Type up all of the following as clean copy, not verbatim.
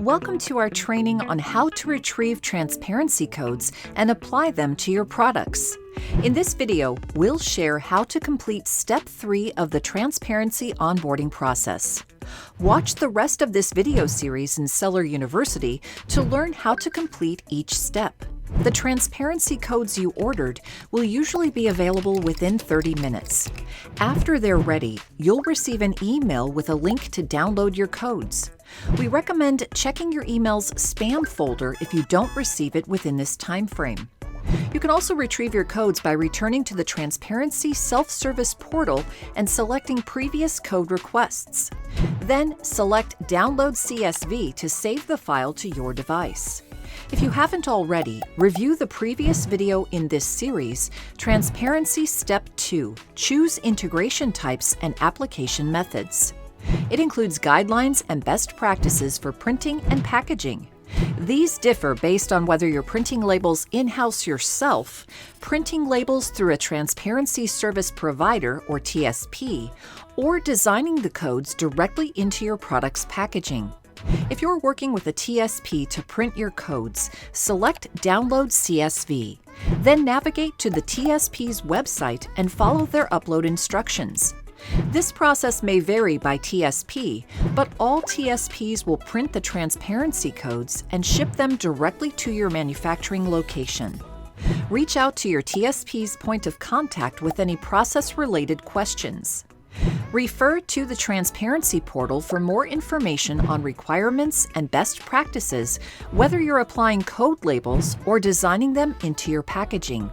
Welcome to our training on how to retrieve transparency codes and apply them to your products. In this video, we'll share how to complete Step 3 of the transparency onboarding process. Watch the rest of this video series in Seller University to learn how to complete each step. The transparency codes you ordered will usually be available within 30 minutes. After they're ready, you'll receive an email with a link to download your codes. We recommend checking your email's spam folder if you don't receive it within this time frame. You can also retrieve your codes by returning to the Transparency self-service portal and selecting previous code requests. Then select Download CSV to save the file to your device. If you haven't already, review the previous video in this series, Transparency Step 2, Choose Integration Types and Application Methods. It includes guidelines and best practices for printing and packaging. These differ based on whether you're printing labels in-house yourself, printing labels through a transparency service provider or TSP, or designing the codes directly into your product's packaging. If you're working with a TSP to print your codes, select Download CSV. Then navigate to the TSP's website and follow their upload instructions. This process may vary by TSP, but all TSPs will print the transparency codes and ship them directly to your manufacturing location. Reach out to your TSP's point of contact with any process-related questions. Refer to the Transparency portal for more information on requirements and best practices, whether you're applying code labels or designing them into your packaging.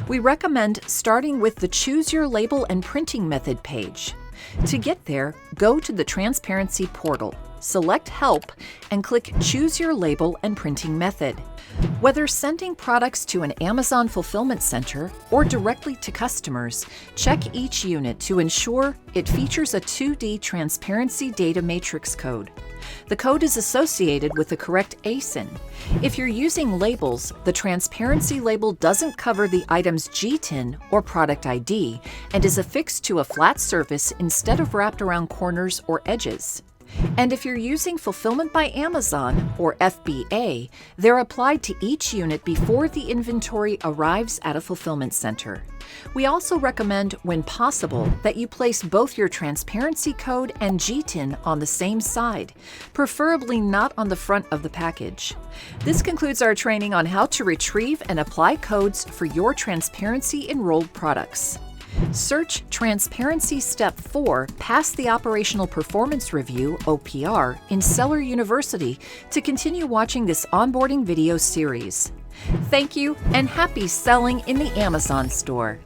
We recommend starting with the Choose Your Label and Printing Method page. To get there, go to the Transparency portal, select Help, and click Choose Your Label and Printing Method. Whether sending products to an Amazon fulfillment center or directly to customers, check each unit to ensure it features a 2D transparency data matrix code. The code is associated with the correct ASIN. If you're using labels, the transparency label doesn't cover the item's GTIN or product ID and is affixed to a flat surface instead of wrapped around corners or edges. And if you're using Fulfillment by Amazon, or FBA, they're applied to each unit before the inventory arrives at a fulfillment center. We also recommend, when possible, that you place both your transparency code and GTIN on the same side, preferably not on the front of the package. This concludes our training on how to retrieve and apply codes for your transparency enrolled products. Search Transparency Step 4 Pass the Operational Performance Review, OPR, in Seller University to continue watching this onboarding video series. Thank you and happy selling in the Amazon store!